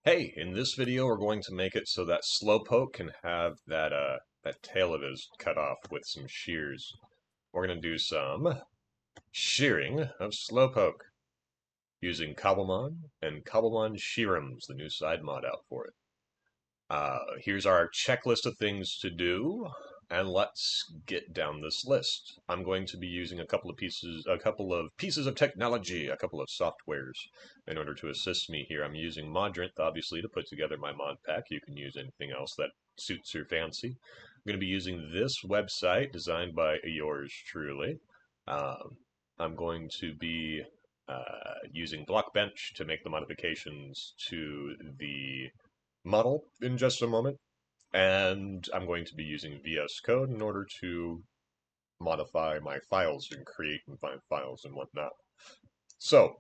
Hey, in this video we're going to make it so that Slowpoke can have that tail of his cut off with some shears. We're going to do some shearing of Slowpoke using Cobblemon and Cobblemon Shearums, the new side mod out for it. Here's our checklist of things to do, and let's get down this list. I'm going to be using a couple of pieces of technology, a couple of softwares in order to assist me here. I'm using Modrinth, obviously, to put together my mod pack. You can use anything else that suits your fancy. I'm going to be using this website designed by yours truly. I'm going to be using Blockbench to make the modifications to the model in just a moment, and I'm going to be using VS Code in order to modify my files and create and find files and whatnot. So,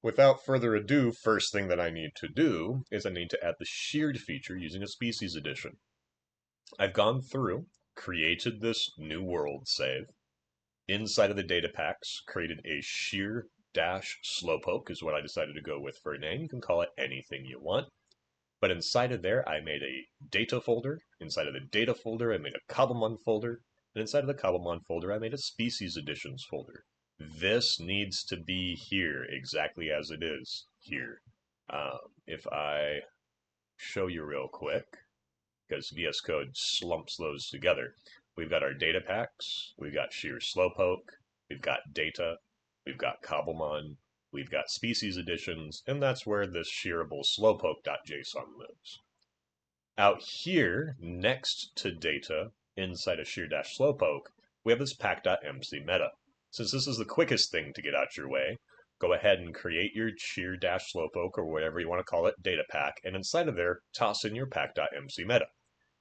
without further ado, first thing that I need to do is I need to add the sheared feature using a species addition. I've gone through, created this new world save. Inside of the data packs, created a shear-slowpoke is what I decided to go with for a name. You can call it anything you want. But inside of there, I made a data folder. Inside of the data folder, I made a Cobblemon folder. And inside of the Cobblemon folder, I made a species additions folder. This needs to be here exactly as it is here. If I show you real quick, because VS Code slumps those together, we've got our data packs, we've got shear slowpoke, we've got data, we've got Cobblemon, we've got species additions, and that's where this shearable slowpoke.json lives. Out here, next to data, inside of shear-slowpoke, we have this pack.mc meta. Since this is the quickest thing to get out your way, go ahead and create your shear-slowpoke, or whatever you want to call it, data pack, and inside of there, toss in your pack.mc meta.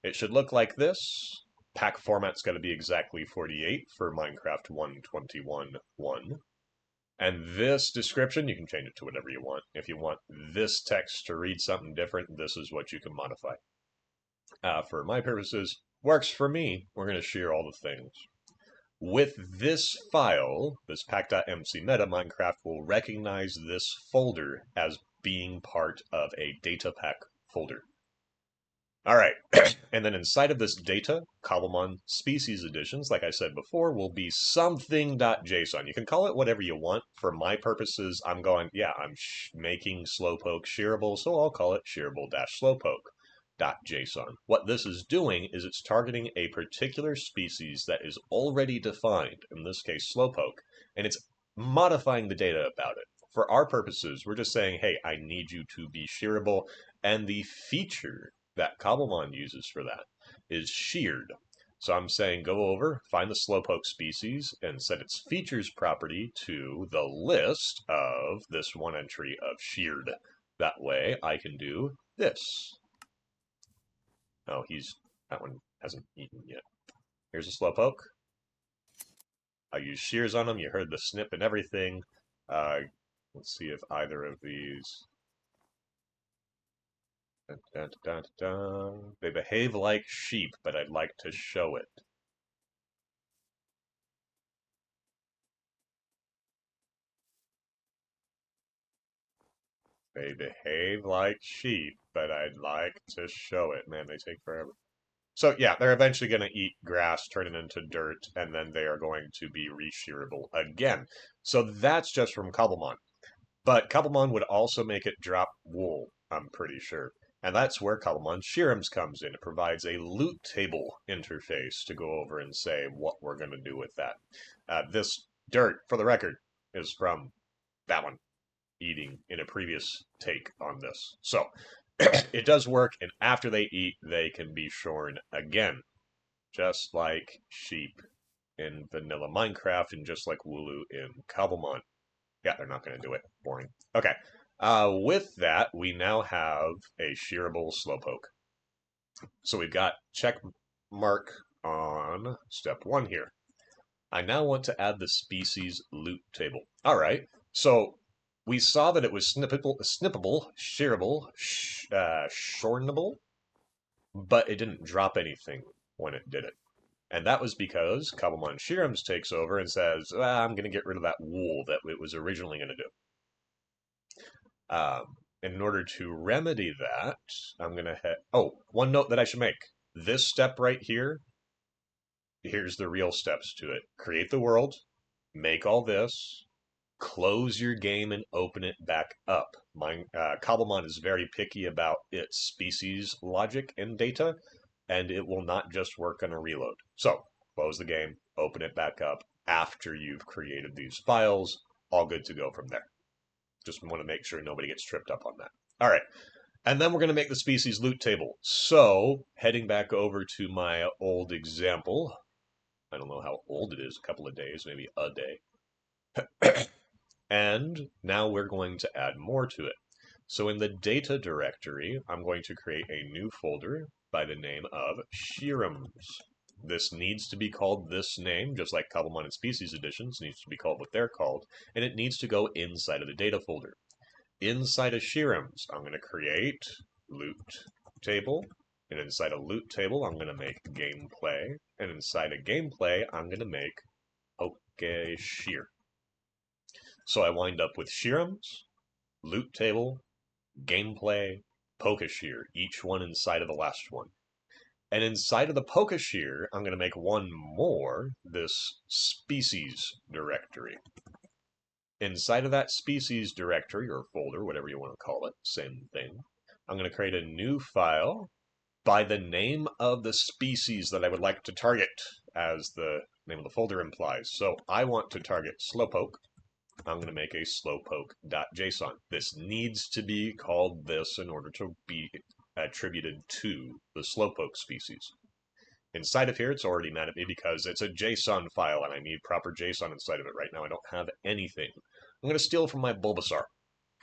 It should look like this. Pack format's got to be exactly 48 for Minecraft 1.21.1. And this description, you can change it to whatever you want. If you want this text to read something different, this is what you can modify. For my purposes, works for me. We're going to shear all the things. With this file, this pack.mc meta, Minecraft will recognize this folder as being part of a data pack folder. All right, and then inside of this data, Cobblemon species additions, like I said before, will be something.json. You can call it whatever you want. For my purposes, I'm making Slowpoke shearable, so I'll call it shearable-slowpoke.json. What this is doing is it's targeting a particular species that is already defined, in this case Slowpoke, and it's modifying the data about it. For our purposes, we're just saying, hey, I need you to be shearable, and the feature that Cobblemon uses for that is sheared. So I'm saying go over, find the slowpoke species, and set its features property to the list of this one entry of sheared. That way I can do this. Oh, that one hasn't eaten yet. Here's a slowpoke. I use shears on them. You heard the snip and everything. Let's see if either of these... Dun, dun, dun, dun. They behave like sheep, but I'd like to show it. They behave like sheep, but I'd like to show it. Man, they take forever. So yeah, they're eventually going to eat grass, turn it into dirt, and then they are going to be reshearable again. So that's just from Cobblemon. But Cobblemon would also make it drop wool, I'm pretty sure. And that's where Cobblemon Shearums comes in. It provides a loot table interface to go over and say what we're going to do with that. This dirt, for the record, is from that one eating in a previous take on this. So it does work, and after they eat, they can be shorn again, just like sheep in vanilla Minecraft and just like Wooloo in Cobblemon. Yeah, they're not going to do it. Boring. Okay. With that, we now have a shearable slowpoke. So we've got check mark on step 1 here. I now want to add the species loot table. All right. So we saw that it was snippable, shearable, shornable, but it didn't drop anything when it did it. And that was because Cobblemon Shearums takes over and says, I'm going to get rid of that wool that it was originally going to do. in order to remedy that, I'm going to hit... Oh, one note that I should make. This step right here, here's the real steps to it. Create the world, make all this, close your game and open it back up. Cobblemon is very picky about its species logic and data, and it will not just work on a reload. So, close the game, open it back up after you've created these files, all good to go from there. Just want to make sure nobody gets tripped up on that. All right, and then we're going to make the species loot table. So, heading back over to my old example, I don't know how old it is, a couple of days, maybe a day. And now we're going to add more to it. So in the data directory, I'm going to create a new folder by the name of shearums. This needs to be called this name, just like Cobblemon and Species Editions needs to be called what they're called, and it needs to go inside of the data folder. Inside of shearums, I'm going to create loot table, and inside a loot table, I'm going to make gameplay, and inside a gameplay, I'm going to make shear. So I wind up with shearums, loot table, gameplay, shear, each one inside of the last one. And inside of the shear, I'm going to make one more, this species directory. Inside of that species directory, or folder, whatever you want to call it, same thing, I'm going to create a new file by the name of the species that I would like to target, as the name of the folder implies. So I want to target slowpoke. I'm going to make a slowpoke.json. This needs to be called this in order to be attributed to the slowpoke species. Inside of here, it's already mad at me because it's a JSON file and I need proper JSON inside of it. Right now, I don't have anything. I'm going to steal from my Bulbasaur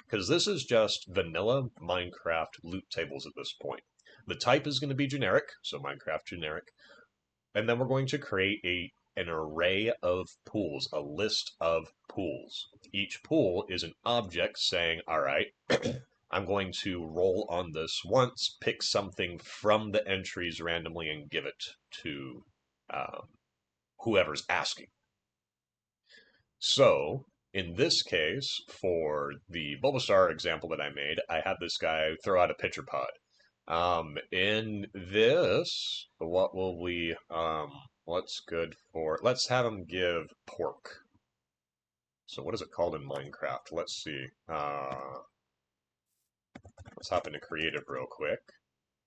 because this is just vanilla Minecraft loot tables at this point. The type is going to be generic, so Minecraft generic. And then we're going to create an array of pools, a list of pools. Each pool is an object saying, all right, I'm going to roll on this once, pick something from the entries randomly, and give it to whoever's asking. So, in this case, for the Bulbasaur example that I made, I had this guy throw out a pitcher pod. In this, what will we, what's good for, let's have him give pork. So what is it called in Minecraft? Let's see. Let's hop into creative real quick.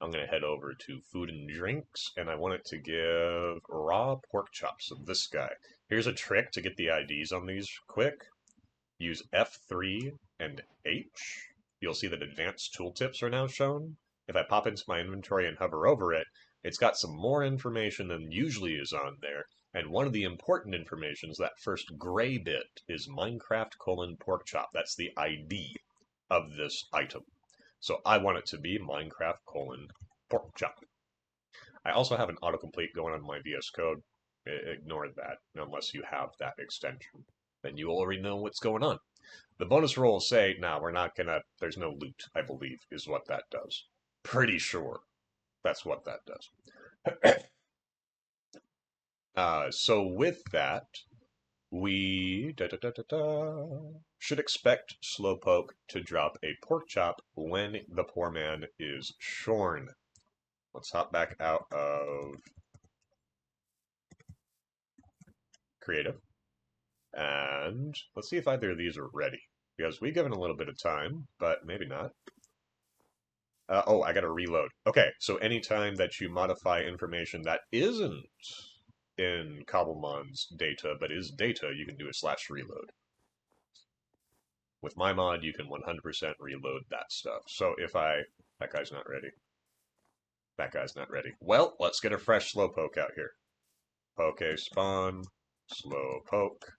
I'm going to head over to food and drinks, and I want it to give raw pork chops of this guy. Here's a trick to get the IDs on these quick. Use F3 and H. You'll see that advanced tooltips are now shown. If I pop into my inventory and hover over it, it's got some more information than usually is on there. And one of the important informations, that first gray bit, is Minecraft pork chop. That's the ID of this item. So I want it to be Minecraft pork chop. I also have an autocomplete going on my VS Code. Ignore that, unless you have that extension. Then you already know what's going on. The bonus rolls say, nah, we're not gonna, there's no loot, I believe, is what that does. Pretty sure that's what that does. So with that, we should expect Slowpoke to drop a pork chop when the poor man is shorn. Let's hop back out of creative. And let's see if either of these are ready. Because we've given a little bit of time, but maybe not. Oh, I gotta reload. Okay, so anytime that you modify information that isn't in Cobblemon's data, but is data, you can do a /reload. With my mod, you can 100% reload that stuff. So if that guy's not ready. That guy's not ready. Well, let's get a fresh Slowpoke out here. Poke spawn, Slowpoke.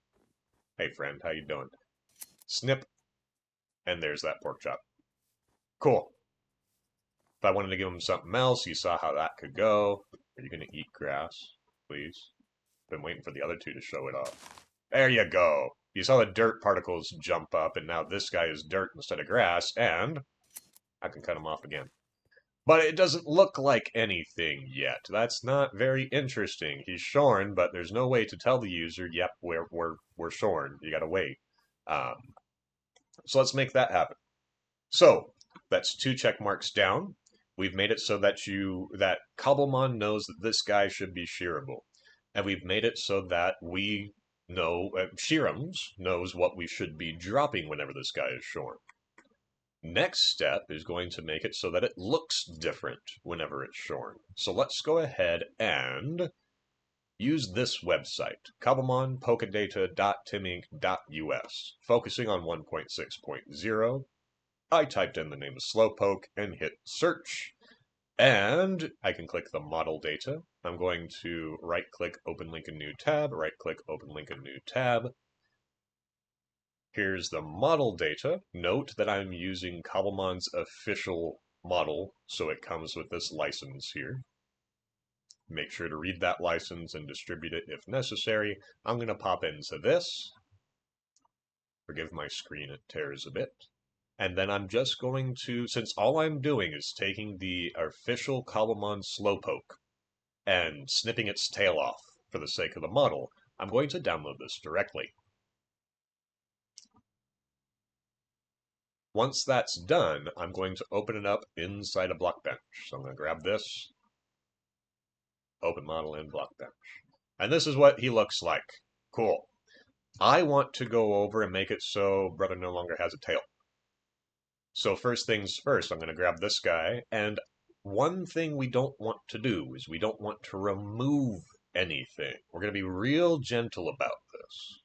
Hey friend, how you doing? Snip. And there's that pork chop. Cool. If I wanted to give him something else, you saw how that could go. Are you going to eat grass, please? Been waiting for the other two to show it off. There you go. You saw the dirt particles jump up, and now this guy is dirt instead of grass, and I can cut him off again. But it doesn't look like anything yet. That's not very interesting. He's shorn, but there's no way to tell the user, yep, we're shorn. You gotta wait. So let's make that happen. So, That's 2 check marks down. We've made it so that Cobblemon knows that this guy should be shearable. And we've made it so that we know, Shearums knows what we should be dropping whenever this guy is shorn. Next step is going to make it so that it looks different whenever it's shorn. So let's go ahead and use this website, cobblemonpolkadata.timinc.us, focusing on 1.6.0. I typed in the name of slowpoke and hit search. And I can click the model data. I'm going to right-click, open link in new tab, right-click, open link in new tab. Here's the model data. Note that I'm using Cobblemon's official model, so it comes with this license here. Make sure to read that license and distribute it if necessary. I'm going to pop into this. Forgive my screen, it tears a bit. And then I'm just going to, since all I'm doing is taking the official Cobblemon slowpoke and snipping its tail off for the sake of the model, I'm going to download this directly. Once that's done, I'm going to open it up inside a Blockbench. So I'm going to grab this, open model in Blockbench. And this is what he looks like. Cool. I want to go over and make it so Brother no longer has a tail. So first things first, I'm going to grab this guy, and one thing we don't want to do is we don't want to remove anything. We're going to be real gentle about this,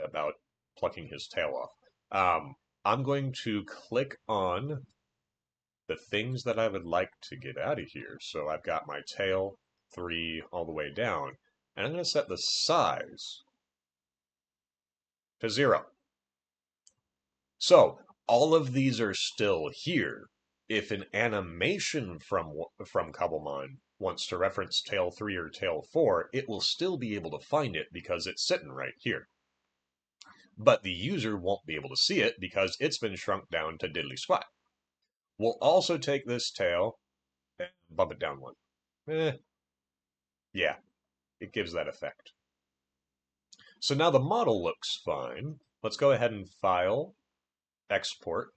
about plucking his tail off. I'm going to click on the things that I would like to get out of here. So I've got my tail 3 all the way down, and I'm going to set the size to 0. So all of these are still here. If an animation from Cobblemon wants to reference tail 3 or tail 4, it will still be able to find it because it's sitting right here. But the user won't be able to see it because it's been shrunk down to diddly squat. We'll also take this tail and bump it down 1. Yeah, it gives that effect. So now the model looks fine. Let's go ahead and file, export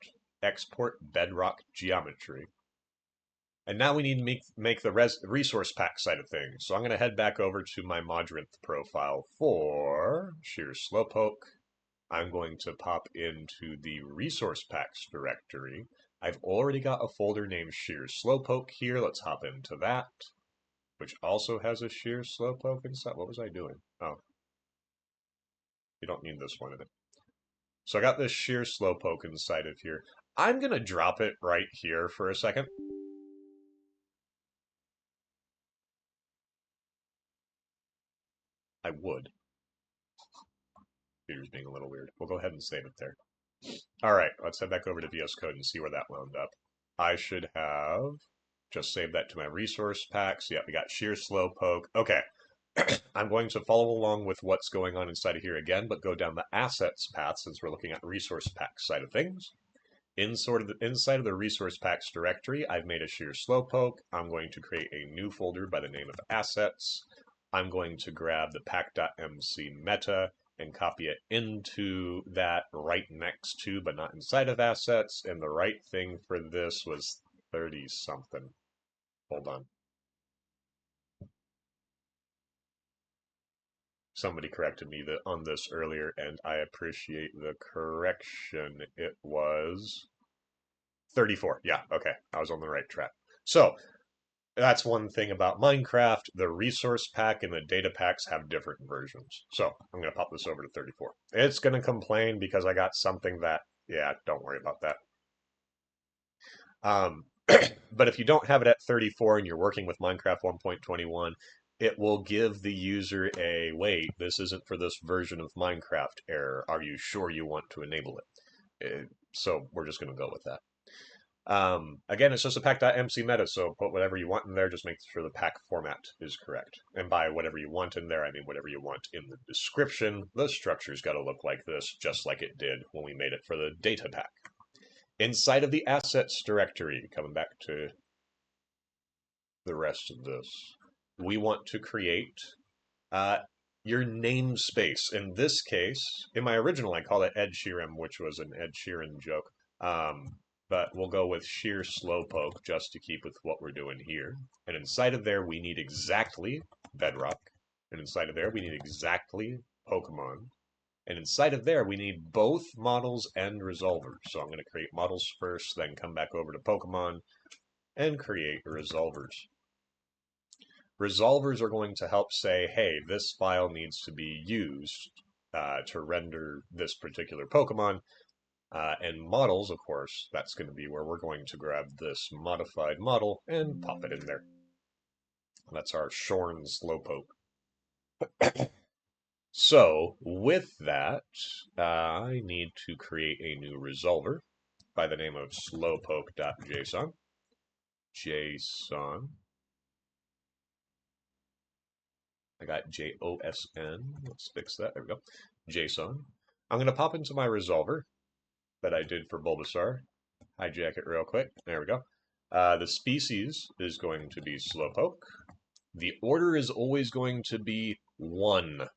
bedrock geometry. And now we need to make the resource pack side of things. So I'm going to head back over to my Modrinth profile for shear slowpoke. I'm going to pop into the resource packs directory. I've already got a folder named shear slowpoke here. Let's hop into that, which also has a shear slowpoke inside. What was I doing? Oh, you don't need this one in it. So I got this shear slowpoke inside of here. I'm going to drop it right here for a second. I would. Computer's being a little weird. We'll go ahead and save it there. All right, let's head back over to VS Code and see where that wound up. I should have just saved that to my resource packs. Yeah, we got shear slowpoke. Okay. I'm going to follow along with what's going on inside of here again, but go down the assets path since we're looking at resource packs side of things. Inside of the resource packs directory, I've made a shear slowpoke. I'm going to create a new folder by the name of assets. I'm going to grab the pack.mc meta and copy it into that right next to, but not inside of assets. And the right thing for this was 30 something. Hold on. Somebody corrected me on this earlier, and I appreciate the correction. It was 34. Yeah, okay. I was on the right track. So that's one thing about Minecraft. The resource pack and the data packs have different versions. So I'm going to pop this over to 34. It's going to complain because I got something that, yeah, don't worry about that. But if you don't have it at 34 and you're working with Minecraft 1.21, it will give the user a, wait, this isn't for this version of Minecraft error. Are you sure you want to enable it? So we're just going to go with that. Again, it's just a pack.mc meta, so put whatever you want in there, just make sure the pack format is correct. And by whatever you want in there, I mean whatever you want in the description. The structure's got to look like this, just like it did when we made it for the data pack. Inside of the assets directory, coming back to the rest of this, we want to create your namespace. In this case, in my original, I called it Ed Sheeran, which was an Ed Sheeran joke. but we'll go with shear slowpoke just to keep with what we're doing here. And inside of there, we need exactly bedrock. And inside of there, we need exactly Pokemon. And inside of there, we need both models and resolvers. So I'm going to create models first, then come back over to Pokemon and create resolvers. Resolvers are going to help say, hey, this file needs to be used to render this particular Pokemon. And models, of course, that's going to be where we're going to grab this modified model and pop it in there. That's our Shorn Slowpoke. So, with that, I need to create a new resolver by the name of slowpoke.json. JSON. I got JOSN. Let's fix that. There we go. JSON. I'm going to pop into my resolver that I did for Bulbasaur. Hijack it real quick. There we go. The species is going to be Slowpoke. The order is always going to be 1.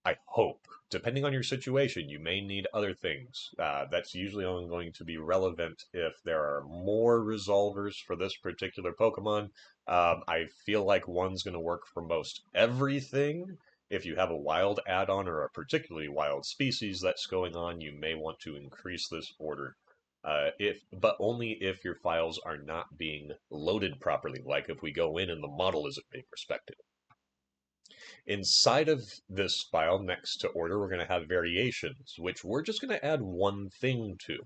I hope. Depending on your situation, you may need other things. That's usually only going to be relevant if there are more resolvers for this particular Pokemon. I feel like 1's going to work for most everything. If you have a wild add-on or a particularly wild species that's going on, you may want to increase this order. But only if your files are not being loaded properly, like if we go in and the model isn't being respected. Inside of this file, next to order, we're going to have variations, which we're just going to add one thing to.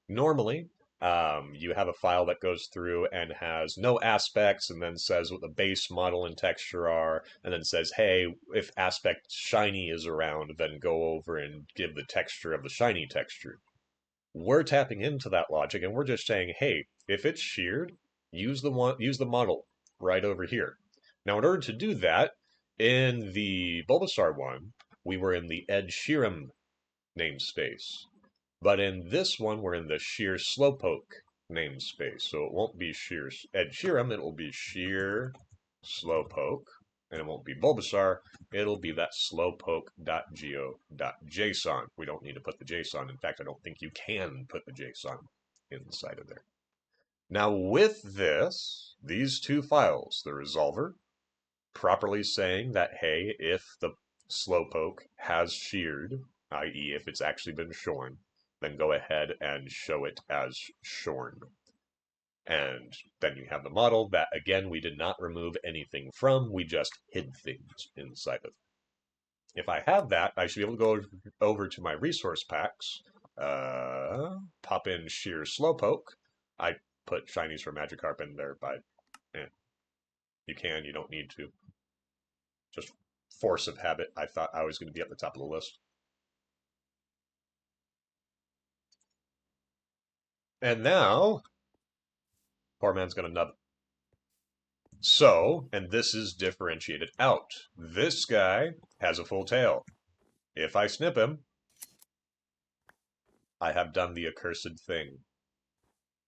Normally, you have a file that goes through and has no aspects and then says what the base model and texture are, and then says, hey, if aspect shiny is around, then go over and give the texture of the shiny texture. We're tapping into that logic and we're just saying, hey, if it's sheared, use the model right over here. Now, in order to do that, in the Bulbasaur one, we were in the Ed Sheeran namespace. But in this one, we're in the Shear Slowpoke namespace. So it won't be Shear Ed Sheeran, it will be Shear Slowpoke. And it won't be Bulbasaur, it'll be that slowpoke.go.json. We don't need to put the JSON. In fact, I don't think you can put the JSON inside of there. Now with this, these two files, the resolver, properly saying that, hey, if the Slowpoke has sheared, i.e. if it's actually been shorn, then go ahead and show it as shorn. And then you have the model that, again, we did not remove anything from, we just hid things inside of it. If I have that, I should be able to go over to my resource packs, pop in Shear Slowpoke. I put shinies for Magikarp in there, but you can, you don't need to. Just force of habit, I thought I was going to be at the top of the list. And now, poor man's going to nub. So, and this is differentiated out. This guy has a full tail. If I snip him, I have done the accursed thing.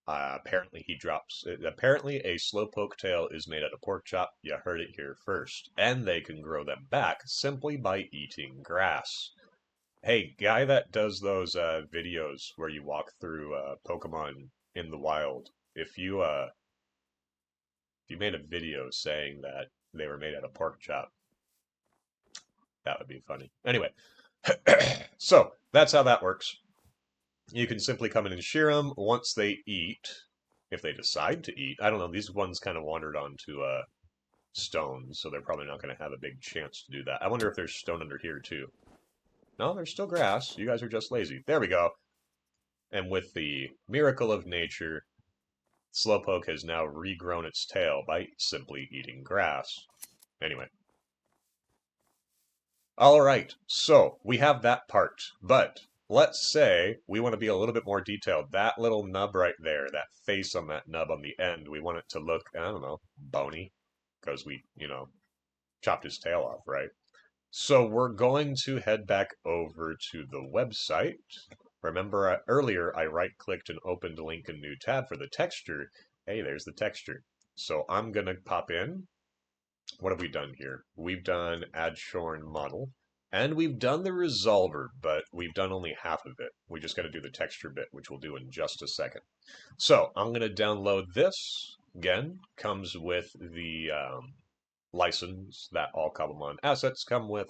Apparently he drops. Apparently a slowpoke tail is made out of pork chop. You heard it here first. And they can grow them back simply by eating grass. Hey, guy that does those videos where you walk through Pokemon in the wild, if you made a video saying that they were made out of pork chop, that would be funny. Anyway, so that's how that works. You can simply come in and shear them once they eat, if they decide to eat. I don't know, these ones kind of wandered onto stone, so they're probably not going to have a big chance to do that. I wonder if there's stone under here too. No, there's still grass. You guys are just lazy. There we go. And with the miracle of nature, Slowpoke has now regrown its tail by simply eating grass. Anyway. Alright, so we have that part, but let's say we want to be a little bit more detailed. That little nub right there, that face on that nub on the end, we want it to look, I don't know, bony, because we, chopped his tail off, right? So we're going to head back over to the website. Remember earlier I right-clicked and opened a link in new tab for the texture. Hey, there's the texture. So I'm going to pop in. What have we done here? We've done add shorn model. And we've done the resolver, but we've done only half of it. We just got to do the texture bit, which we'll do in just a second. So I'm going to download this. Again, comes with the license that all Cobblemon assets come with.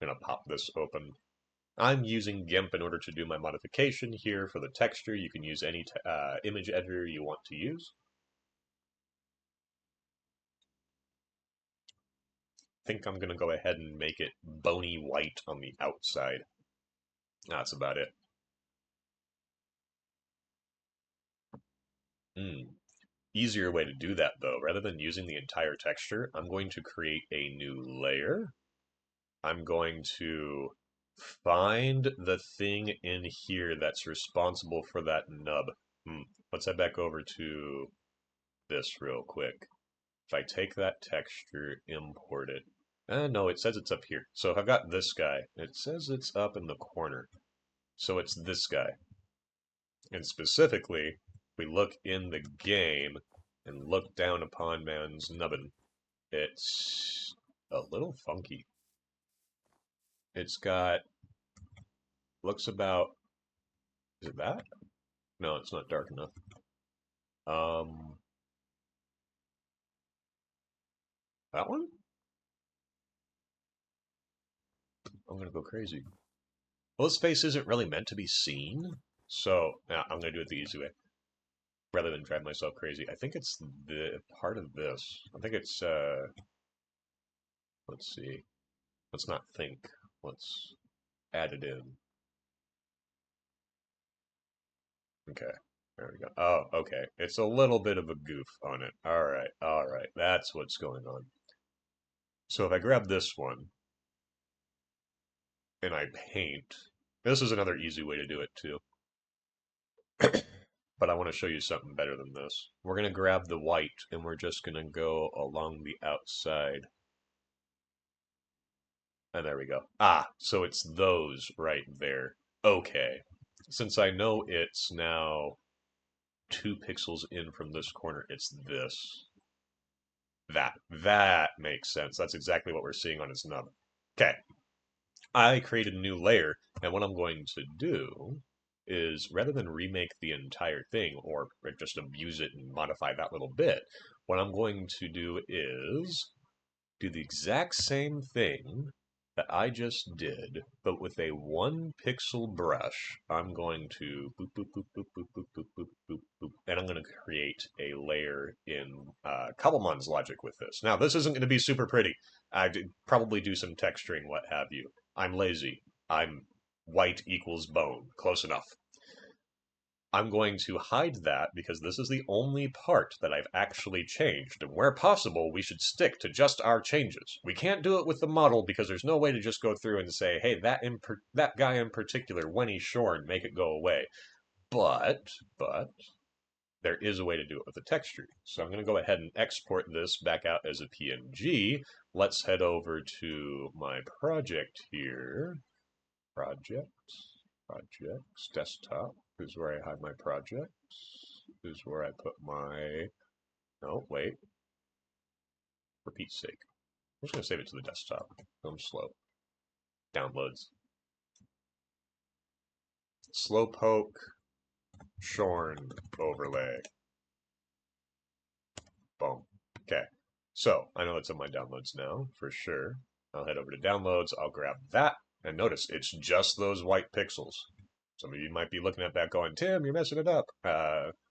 I'm going to pop this open. I'm using GIMP in order to do my modification here for the texture. You can use any image editor you want to use. I think I'm going to go ahead and make it bony white on the outside. That's about it. Easier way to do that, though, rather than using the entire texture, I'm going to create a new layer. I'm going to find the thing in here that's responsible for that nub. Let's head back over to this real quick. If I take that texture, import it. No, it says it's up here. So if I've got this guy, it says it's up in the corner. So it's this guy. And specifically, we look in the game and look down upon man's nubbin. It's a little funky. It's got, looks about, is it that? No, it's not dark enough. That one? I'm gonna go crazy. Well, this face isn't really meant to be seen, so I'm gonna do it the easy way. Rather than drive myself crazy. I think it's the part of this. I think it's, let's see. Let's not think. Let's add it in. Okay, there we go. Oh, okay. It's a little bit of a goof on it. All right. That's what's going on. So if I grab this one and I paint, this is another easy way to do it too. But I want to show you something better than this. We're going to grab the white and we're just going to go along the outside. And there we go. So it's those right there. Okay. Since I know it's now 2 pixels in from this corner, it's this. That makes sense. That's exactly what we're seeing on its nub. Okay. I created a new layer, and what I'm going to do is, rather than remake the entire thing or just abuse it and modify that little bit, what I'm going to do is do the exact same thing that I just did, but with a 1 pixel brush. I'm going to boop, boop, boop, boop, boop, boop, boop, boop, boop, boop, and I'm going to create a layer in Cobblemon's logic with this. Now, this isn't going to be super pretty. I'd probably do some texturing, what have you. I'm lazy. I'm white equals bone. Close enough. I'm going to hide that because this is the only part that I've actually changed, and where possible, we should stick to just our changes. We can't do it with the model because there's no way to just go through and say, hey, that guy in particular, when he's shorn, make it go away. But there is a way to do it with the texture. So I'm going to go ahead and export this back out as a PNG. Let's head over to my project here. Projects, desktop is where I hide my projects. Is where I put my, no, wait. For Pete's sake. I'm just going to save it to the desktop. I'm slow. Downloads. Slowpoke, shorn overlay. Boom. Okay. So I know it's in my downloads now, for sure. I'll head over to downloads. I'll grab that. And notice, it's just those white pixels. Some of you might be looking at that going, Tim, you're messing it up.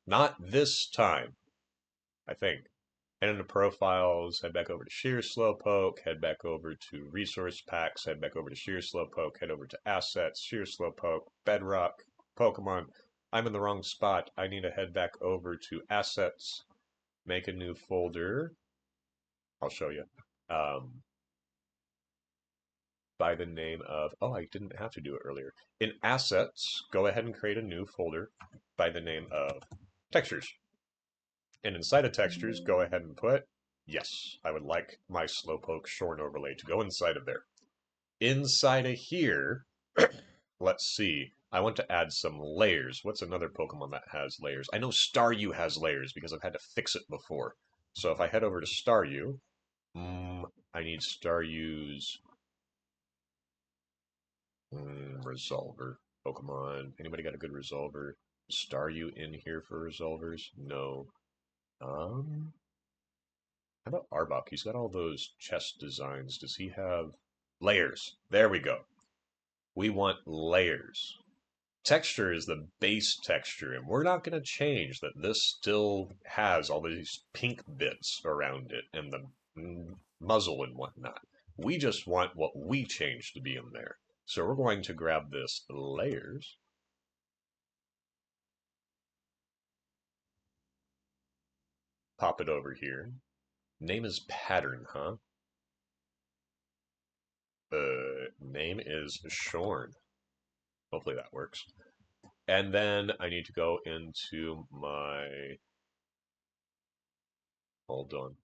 Not this time, I think. Head into profiles, head back over to shear slowpoke, head back over to resource packs, head back over to shear slowpoke, head over to assets, shear slowpoke, bedrock, Pokemon. I'm in the wrong spot. I need to head back over to assets, make a new folder. I'll show you. By the name of, oh, I didn't have to do it earlier. In assets, go ahead and create a new folder by the name of textures. And inside of textures, go ahead and put, yes, I would like my slowpoke shorn overlay to go inside of there. Inside of here, let's see, I want to add some layers. What's another Pokemon that has layers? I know Staryu has layers because I've had to fix it before. So if I head over to Staryu, I need Staryu's Resolver. Pokemon. Anybody got a good resolver? Star you in here for resolvers? No. How about Arbok? He's got all those chest designs. Does he have layers? There we go. We want layers. Texture is the base texture, and we're not going to change that this still has all these pink bits around it and the muzzle and whatnot. We just want what we change to be in there. So we're going to grab this layers. Pop it over here. Name is pattern, huh? Name is Shorn. Hopefully that works. And then I need to go into my... Hold on.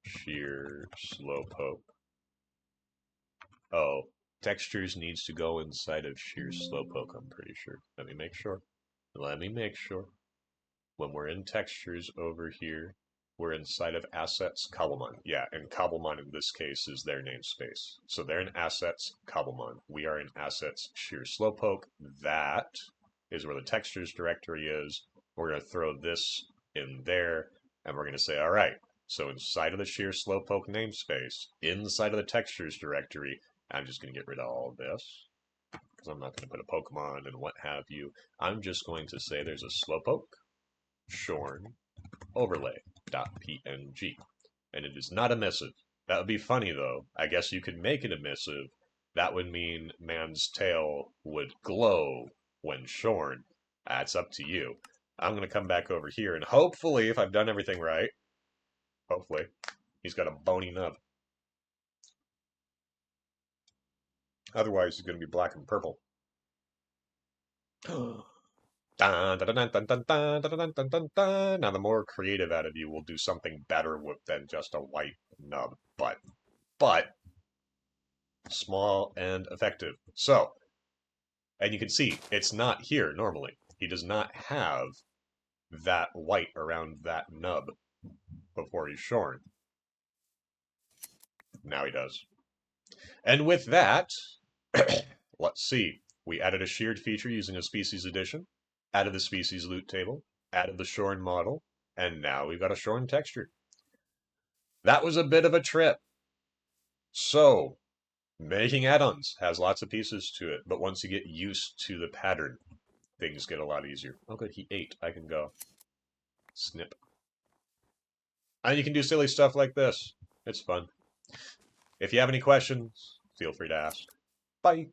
Shear slowpoke. Oh, textures needs to go inside of shear slowpoke, I'm pretty sure. Let me make sure. When we're in textures over here, we're inside of assets Cobblemon. Yeah, and Cobblemon in this case is their namespace. So they're in assets Cobblemon. We are in assets shear slowpoke. That is where the textures directory is. We're going to throw this in there, and we're going to say, all right, so inside of the shear slowpoke namespace, inside of the textures directory, I'm just going to get rid of all this, because I'm not going to put a Pokemon and what have you. I'm just going to say there's a slowpoke, shorn, overlay.png. And it is not emissive. That would be funny though. I guess you could make it emissive. That would mean man's tail would glow when shorn. That's up to you. I'm going to come back over here and hopefully, if I've done everything right, hopefully, he's got a bony nub. Otherwise, he's going to be black and purple. Now, the more creative out of you will do something better than just a white nub, but small and effective. So, and you can see it's not here normally. He does not have that white around that nub before he's shorn. Now he does. And with that, let's see. We added a sheared feature using a species addition, added the species loot table, added the shorn model, and now we've got a shorn texture. That was a bit of a trip. So, making add-ons has lots of pieces to it, but once you get used to the pattern, things get a lot easier. Oh good, he ate. I can go. Snip. And you can do silly stuff like this. It's fun. If you have any questions, feel free to ask. Bye.